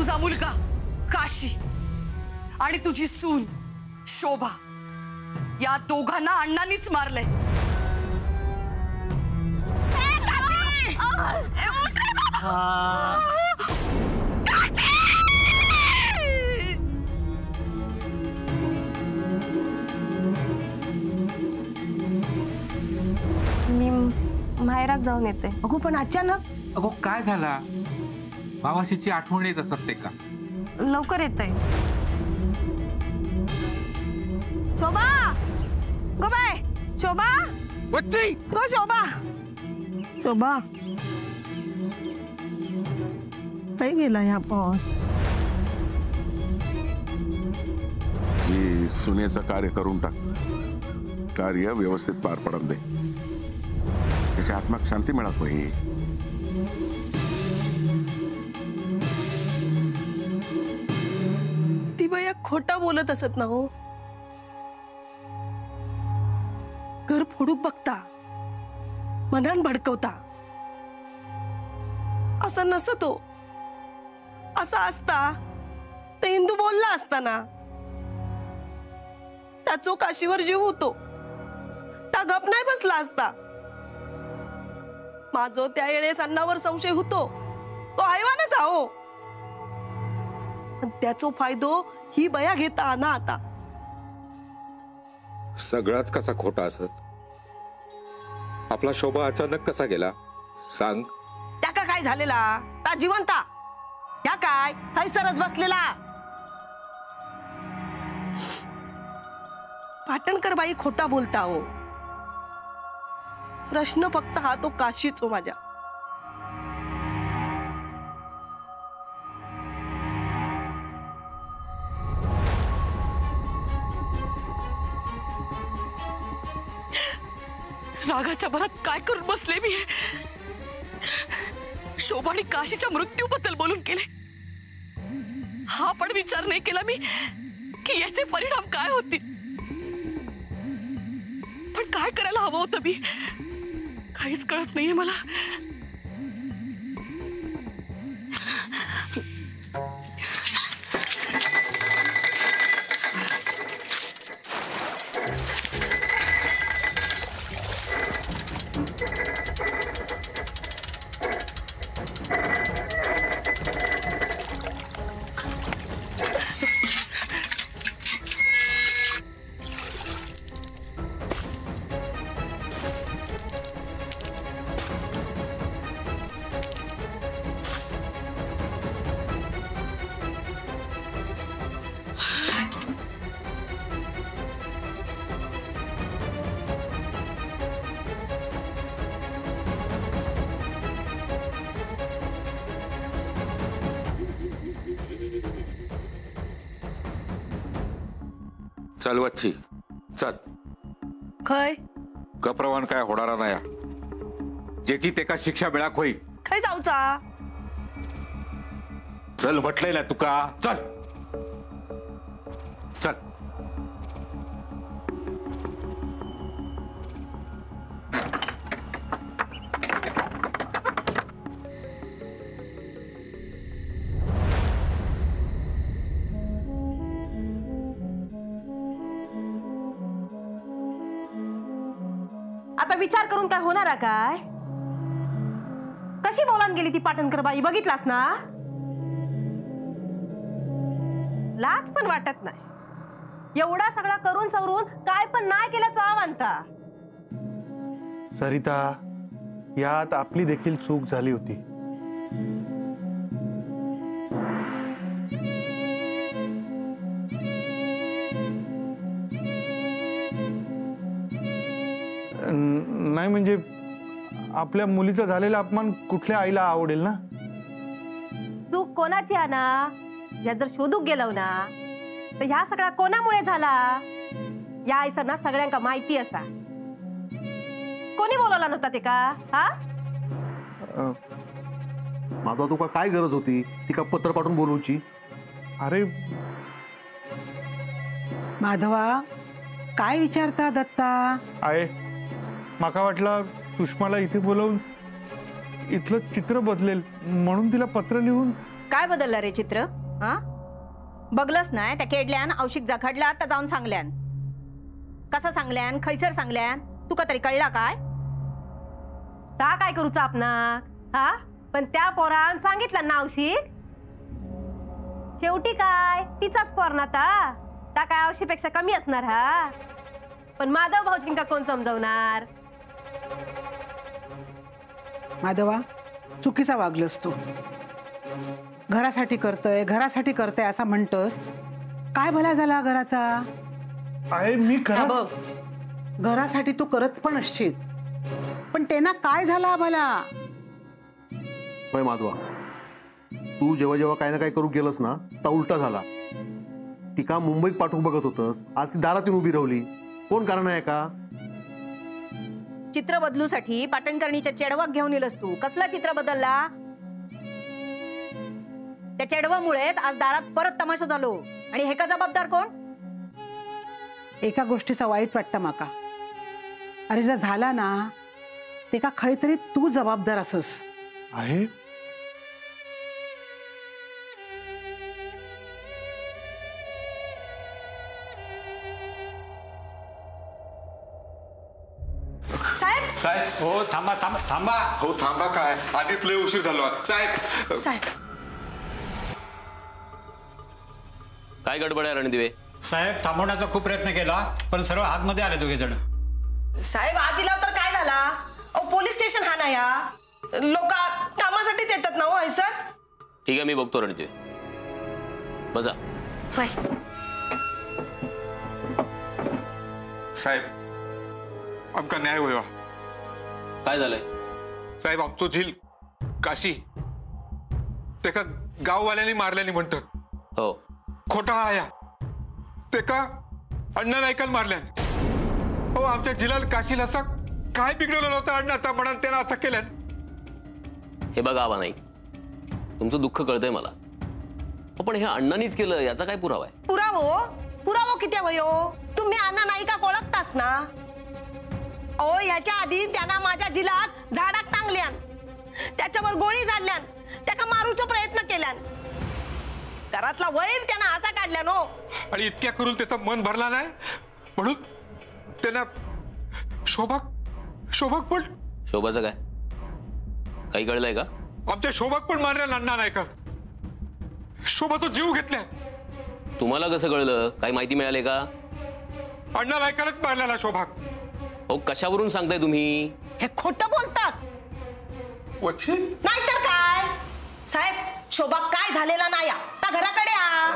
तुझा मुलगा काशी आणि तुझी सून शोभा या दोघांना अण्णांनीच मारलंय। मी माहेरात जाऊन येते। अगो पण अचानक? अगो काय झाला? मावाशीची आठवण येत असत ते का? लवकर येते। शोभा, गो बाय शोभा, बच्ची गो शोभा, शोभा काही गेला ह्या पण ही सुनेचं कार्य करून टाक, कार्य व्यवस्थित पार पडून दे, त्याच्या आत्माक शांती मिळत नाही। ती बया खोटा बोलत असत ना हो, घर फोडूक बघता, मनान भडकवता, असं नसत हो। असा असता तर हिंदू बोलला असता ना, त्याचो काशीवर जीव होतो, त्या गप नाही बसला असता। माझो त्या वेळेस अन्नावर संशय होतो, तो हैवानच आहो, पण त्याचो फायदो ही बया घेता ना आता। सगळाच कसा खोटा असत? आपला शोभा अचानक कसा गेला सांग? त्याका काय झालेला? ता जिवंता या काय हैसरच बसलेला। पाटणकर बाई खोटा बोलता हो, प्रश्न फक्त हा तो काशीच हो माझ्या। रागाच्या भरात काय करून बसले मी? शोभा आणि काशीच्या मृत्यूबद्दल बोलून गेले, हा पण विचार नाही केला मी की याचे परिणाम काय होतील। पण काय करायला हवं होतं मी, काहीच कळत नाहीये मला। चल वच्ची चल, खय गप्रवान काय होणार नाही, ज्याची तेका शिक्षा मिळाक होई। खय जाऊचा? चल म्हटलंय ना तुका, चल चल। आता विचार करून काय होणार आहे काय? कशी बोलान गेली ती पाटणकर बाई बघितलास ना? लाज पण वाटत नाही, एवढा सगळा करून सवरून काय पण नाही केल्याचं आव्हानता। सरिता, यात आपली देखील चूक झाली होती। नाही म्हणजे आपल्या मुलीचा झालेला अपमान कुठल्या आईला आवडेल ना? चूक कोणाची आहे ना, या जर शोधूक गेलो ना तर ह्या सगळा कोणामुळे झाला या आईसांना सगळ्यांका माहिती असा। कोणी बोलवला नव्हता ते का? हा माधवा, तुका काय गरज होती तिका पत्र पाठवून बोलवची? अरे माधवा, काय विचारता दत्ता? आहे, माका वाटला सुषमाला इथे बोलवून इथलं चित्र बदलेल म्हणून तिला पत्र लिहून। काय बदललं रे चित्र? हा बघलंच नाही त्या केडल्यान औशिक जाखडला आता जाऊन सांगल्यान. कसा सांगल्यान, खैसर सांगल्यान, तुका तरी कळला काय? ता काय करूचा आपणाक? हा पण त्या पोरान सांगितलं ना औशिक. शेवटी काय तिचाच पोर ना ता काय औशीपेक्षा कमी असणार. हा पण माधव भाऊजींका कोण समजवणार? माधवा, चुकीचा वागलस तू. घरासाठी करतय असा म्हणतोस. काय भला झाला घराचा? आहे मी खरं बघ, घरासाठी तू करत पण असशील, पण त्यांना काय झाला भला? होय माधवा, तू जेव्हा जेव्हा काही ना काही करू गेलस ना तर उलटा झाला. तिका मुंबईत पाठवून बघत होतस, आज ती दारातून उभी राहिली. कोण कारण आहे का? चित्र बदलूसाठी पाटणकर्णीच्या चेडवाक घेऊन येलस तू. कसला चित्र बदलला? त्या चेडवामुळेच आज दारात परत तमाशा झालो. आणि हे का जबाबदार कोण? एका गोष्टीचा वाईट वाटतं माका. अरे जर झाला ना ते का खरी तरी तू जबाबदार असस. आहे. साहेब साहेब हो थांबा थांबा थांबा. हो थांबा काय, आधीच लय उशीर झालो साहेब. साहेब काय गडबड आहे रणदिवे? साहेब थांबवण्याचा खूप प्रयत्न केला पण सर्व आतमध्ये आले दोघे जण. साहेब आत दिला तर काय झाला? पोलीस स्टेशन हा ना या लोक कामासाठीच येतात ना हो सर. ठीक आहे मी बघतो रणदिवे. बसा. साहेब आमका न्याय होया. काय झालंय? साहेब आमचो झील काशी तेका गाववाल्यांनी मारल्यानी म्हणतात. हो खोटा आया तेका अण्णा नायकान मारल्यान. हो आमच्या जिल्ह्यात काशीला असा काय बिघडवलं नव्हतं अण्णाचा म्हणून त्यानं असं केल्यान. हे बघा आबा नाही, तुमचं दुःख कळतंय मला, पण हे अण्णांनीच केलं याचा काय पुरावा आहे? पुरावो किती वयो? तुम्ही अण्णा नायिका ओळखतास ना? ओ ह्याच्या आधी त्यांना माझ्या जिल्ह्यात झाडाक टांगल्यान, त्याच्यावर गोळी झाडल्यान, त्याका मारूचा प्रयत्न केल्यान, घरातला वैर त्यांना असा काढल्या नो. आणि इतक्या करून त्याचं मन भरला नाही म्हणून त्यांना शोभक पण. शोभाचं काय काही कळलंय का? आमच्या शोभक पण मारल्या अण्णा नायका. शोभाचा जीव घेतलाय. तुम्हाला कसं कळलं? काही माहिती मिळाली का? अण्णा नायकालाच मारलेला शोभाक. हो कशावरून सांगताय तुम्ही? हे खोटं बोलतात. नाहीतर काय साहेब, शोभा काय झालेला नाही त्या घराकडे आ.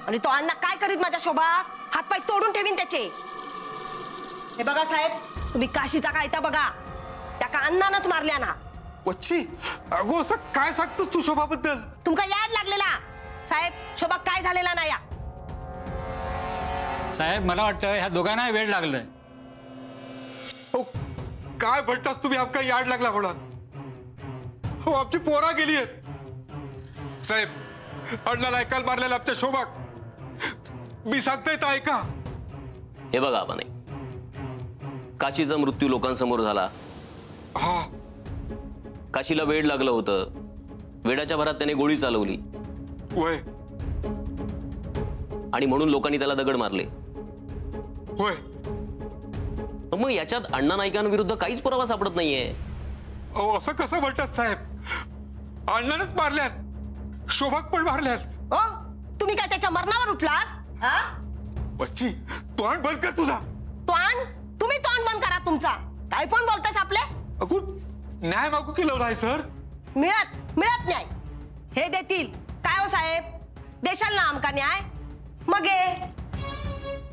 आणि तो अण्णा काय करीत माझ्या शोभा? हातपाय तोडून ठेवीन त्याचे. हे बघा साहेब, तुम्ही काशीचा कायता बघा, त्या का अण्णानच मारल्या ना. वच्छी अगो असं काय सांगतोस तू शोभाबद्दल? तुमका याड लागलेला साहेब, शोभा काय झालेला नाही. साहेब मला वाटतं ह्या दोघांना वेळ लागलाय. हो काय म्हणतास तुम्ही? आमका याड लागला म्हणून? हो आमची पोरा गेली आहेत साहेब. अण्णा नायकाल मारलेला आमच्या शोभाक. मी सांगताय तर ऐका. हे बघा आबा नाही, काशीचा मृत्यू लोकांसमोर झाला. हा काशीला वेड लागलं होतं. वेडाच्या भरात त्याने गोळी चालवली होय आणि म्हणून लोकांनी त्याला दगड मारले. होय मग याच्यात अण्णा नायकांविरुद्ध काहीच पुरावा सापडत नाहीये. अहो असं कसं म्हणतात साहेब? अण्णानच मारल्यान, शोभाक पण मारल्यान. ओ तुम्ही काय त्याच्या मरणावर उठलास? बच्ची तोंड बंद कर तुझा. तुम्ही तोंड बंद करा तुमचा. काय पण बोलतास आपले? अगो न्याय मागू की लवलाय सर? मिळत न्याय हे देतील काय हो साहेब? देशाल ना आमका न्याय? मग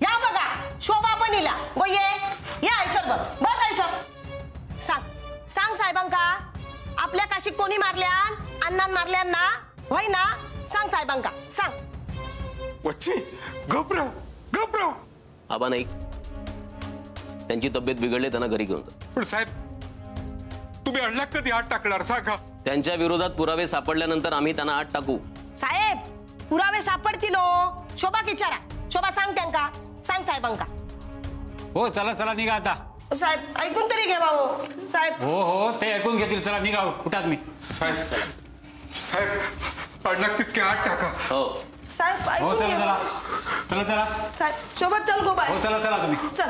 या बघा शोभा पण इला. गो ये आयसर बस आयसर. सांग साहेबांका, आपल्या काशी कोणी मारल्यान? अण्णान मारल्यान ना? होय ना? सांग साहेबांका सांग. वच्ची गप राव. आबा नाही, त्यांची तब्येत बिघडली, त्यांना घरी घेऊन जा. पण साहेब तुम्ही अण्णा कधी आत टाकणार सांगा? त्यांच्या विरोधात पुरावे सापडल्यानंतर आम्ही त्यांना आत टाकू. साहेब पुरावे सापडतील हो. शोभा विचारा. शोभा सांग त्यांका. सांग साहेबांका. हो चला चला निघा आता. साहेब ऐकून तरी घ्यावा हो साहेब. हो ते ऐकून घेतील. चला निघा, कुठात मी. साहेब साहेब अण्णा तितके आत टाका. हो साहेब हो ऐकून चला घ्या. चला चला चला साहेब शोभा चल गो बाय. हो चला चला तुम्ही. चल.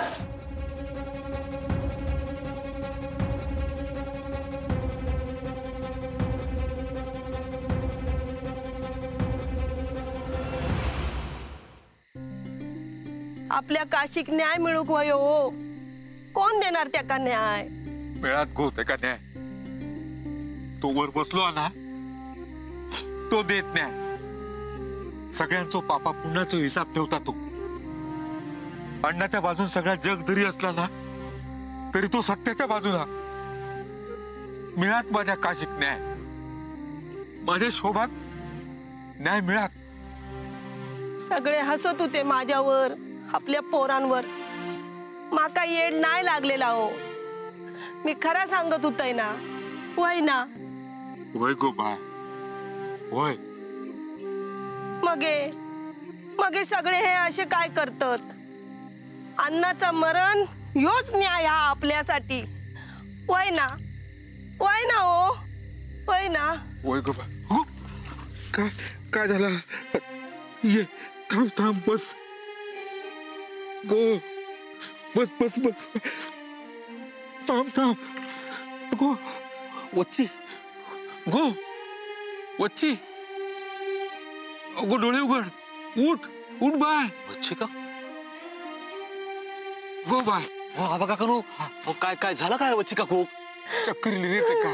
आपल्या काशीक न्याय मिळूक वयो हो. कोण देणार त्याका न्याय? मिळात गोत का न्याय. तो वर बसलो ना तो देत न्याय. सगळ्यांचो पापा पुण्याचा हिसाब ठेवता तो. अण्णाच्या बाजून सगळा जग जरी असला ना तरी तो सत्याच्या बाजूला. मिळात माझ्या काशीक न्याय. माझ्या शोभात न्याय मिळात. सगळे हसत होते माझ्यावर, आपल्या पोरांवर. माका येड नाही लागलेला हो. मी खरा सांगत होतय ना. वय ना वय गो बा वय. मगे सगळे हे असे काय करतात? अन्नाचं मरण ह्योच न्याय हा आपल्यासाठी. वय ना हो. वय ना. वय गो बा. हो काय काय झालं? ये थांब थांब बस. गो बस बस बस. थांब थांब. गो वच्ची. गो वच्ची. गो डोळे उघड. उठ उठ बाय. वच्ची का? गो बाय. हो आबा काका नो. काय काय झालं काय वच्ची काकू? चक्कर लिहिली ते का?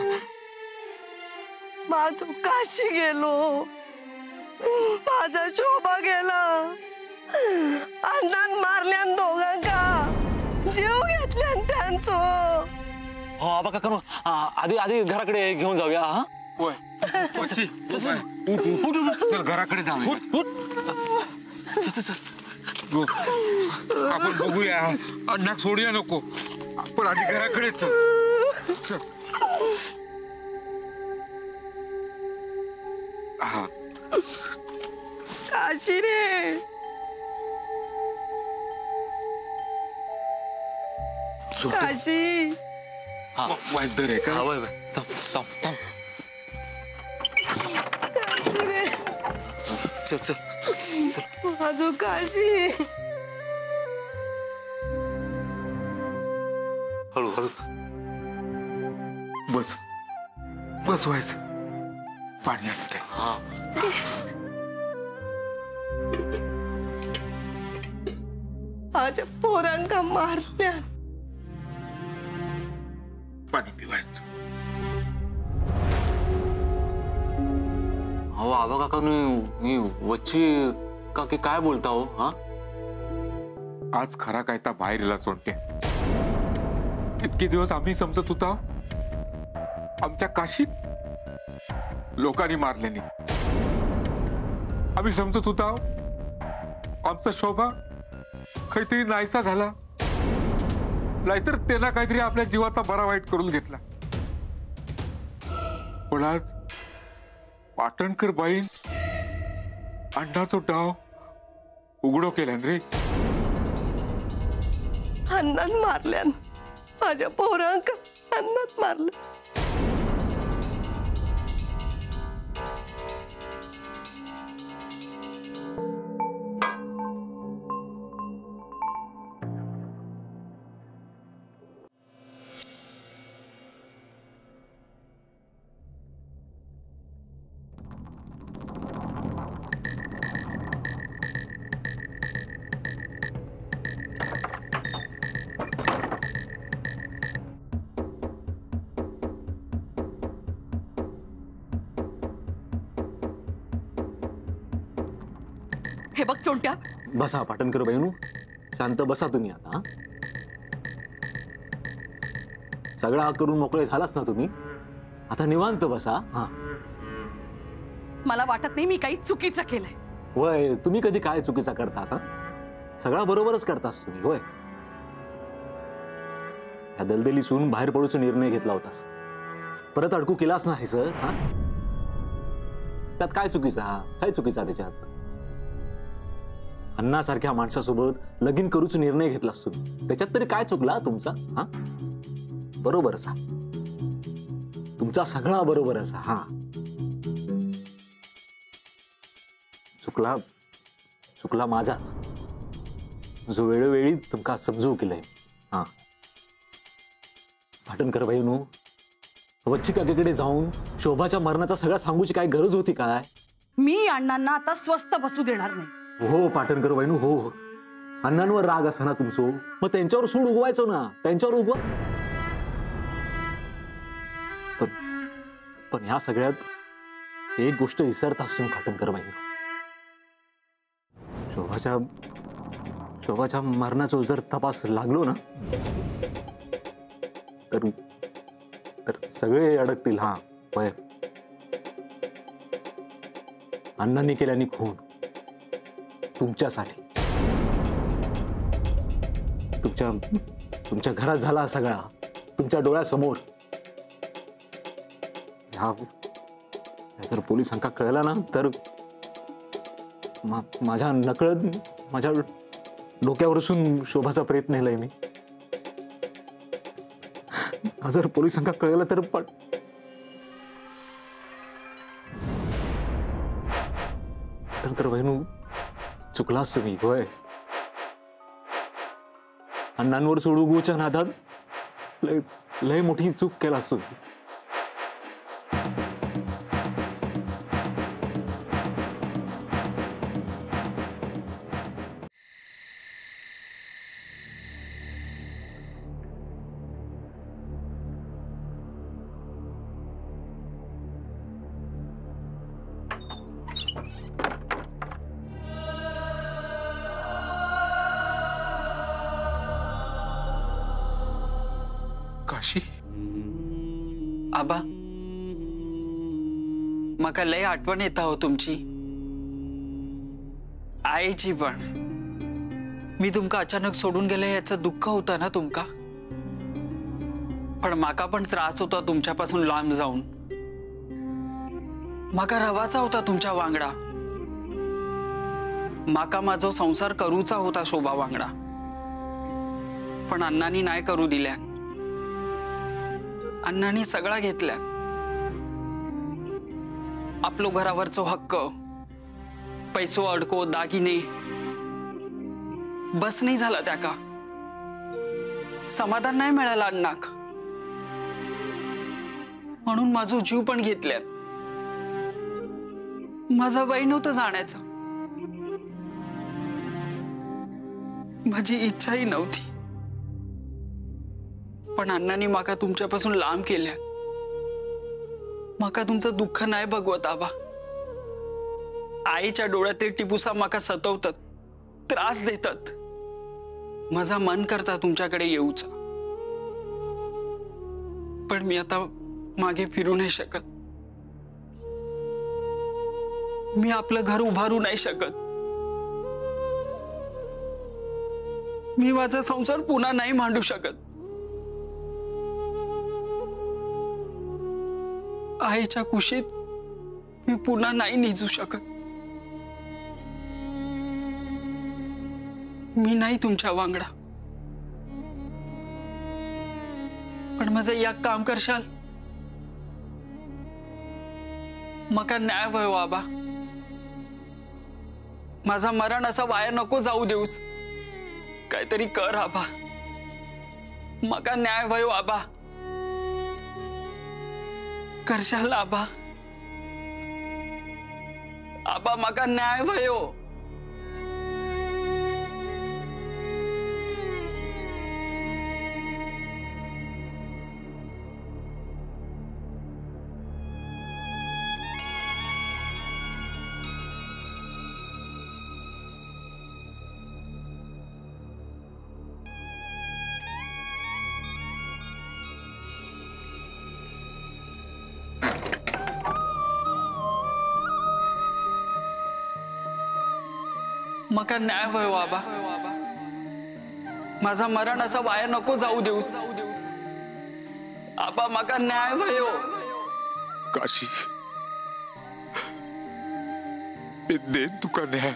माझं काशी गेलो. माझा शोभा गेला. अन्नान मारल्यान दोघांका. जीव घेतल्यान त्यांचो. हो आबा काका नो. आधी घराकडे घेऊन जाऊया. हा वय वच्ची. उठ उठ उठ. चल घराकडे जाऊ. उठ उठ. चल चल. गो आपण बघूया. अण्णा सोडूया नको. आपण आधी घराकडे चल. चल. हा काशी रे. काशी. हा वाईट दर आहे का? वय वय. थांब थांब थांब. काशी रे. चल चल. माझं काशी. हळू हळू. बस बस वाईट. पाणी आणते. हा माझ्या पोरांका मारल्या. पाणी पिवायचं. हो आबा काका मी वच्ची काकी काय बोलता हो? हा आज खरा काय ता बाहेर इला सोडते. इतके दिवस आम्ही समजत होता आमच्या काशीत लोकांनी मारल्याने. आम्ही समजत होता आमचा शोभा काहीतरी नाहीसा झाला. नाहीतर त्यांना काहीतरी आपल्या जीवाचा बरा वाईट करून घेतला. पण आज पाटणकर बाईन अण्णाचो डाव उघडो केल्यान रे. अन्नात मारल्यान. माझ्या पोरांका अन्नात मारलं. हे बघ चोंट्या. बसा पाटणकर बहिणू. शांत बसा तुम्ही आता. सगळा करून मोकळे झालाच ना तुम्ही. आता निवांत बसा. हा मला वाटत नाही मी काही चुकीचं केलंय. वय तुम्ही कधी काय चुकीचा करतास? हा सगळा बरोबरच करतास तुम्ही. होय या दलदलीतून बाहेर पडूचा निर्णय घेतला होतास. परत अडकू केलाच नाही सर. हा त्यात काय चुकीचा? काय चुकीचा त्याच्यात? अण्णासारख्या माणसासोबत लगीन करूच निर्णय घेतलास तुम्ही. त्याच्यात तरी काय चुकला तुमचा? हा बरोबर असा तुमचा सगळा बरोबर असा. हा चुकला माझाच, जो वेळोवेळी तुमका समजू केलंय. हा पाटणकर बाईनू, वच्ची काकेकडे जाऊन शोभाच्या मरणाचा सगळा सांगूची काय गरज होती काय? मी अण्णांना आता स्वस्त बसू देणार नाही. हो पाटणकर बाईनू, हो. अण्णांवर राग असा ना तुमचो, मग त्यांच्यावर सूड उगवायचो ना, त्यांच्यावर उगवा. पण ह्या सगळ्यात एक गोष्ट विसरत असतो पाटणकर बाईनू. शोभाच्या मरणाचा जर तपास लागलो ना, तर सगळे अडकतील. हा होय, अण्णांनी केल्यानी खून तुमच्यासाठी, तुमच्या घरात झाला सगळा, तुमच्या डोळ्यासमोर. जर पोलिसांका कळला ना, तर माझ्या नकळत माझ्या डोक्यावर बसून शोभाचा प्रयत्न केलाय मी. जर पोलिसांका कळलं तर पाटणकर बहिणू, चुकलास तुम्ही. होय, अण्णांवर सोडूच्या नादात लय मोठी चूक केलास तुम्ही. काशी, आबा, मका लय आठवण येता हो तुमची, आईची पण. मी तुमका अचानक सोडून गेले याचं दुःख होतं ना तुमका, पण माका पण त्रास होता तुमच्यापासून लांब जाऊन. माका रवाचा होता तुमच्या वांगडा, माका माझा संसार करूचा होता शोभा वांगडा, पण अण्णांनी नाही करू दिल्या. अण्णांनी सगळा घेतल्या. आपलो घरावरचो हक्क, पैसो, अडको, दागिने, बस नाही झाला त्याका. समाधान नाही मिळाला अण्णाक, म्हणून माझो जीव पण घेतल्या. माझा वय नव्हतं जाण्याचं, माझी इच्छाही नव्हती, पण अण्णांनी माका तुमच्यापासून लांब केल्या. माका तुमचं दुःख नाही बघवत आबा. आईच्या डोळ्यातील टिपूसा माका सतवतात, त्रास देतात. माझा मन करता तुमच्याकडे येऊचा, पण मी आता मागे फिरू नाही शकत. मी आपलं घर उभारू नाही शकत. मी माझा संसार पुन्हा नाही मांडू शकत. आईच्या कुशीत मी पुन्हा नाही निजू शकत. मी नाही तुमच्या वांगडा, पण माझं एक काम करशाल? मका न्याय व्हायो आबा. माझा मरण असा वाया नको जाऊ देऊस. काहीतरी कर आबा, मका न्याय व्हायो आबा. करशाल आबा? आबा मका न्याय व्हायो. मका न्याय व्हायो आबा. माझा मरण असा वाया नको जाऊ देऊस. आबा मका न्याय व्हायो. काशी, मी देन तुका न्याय.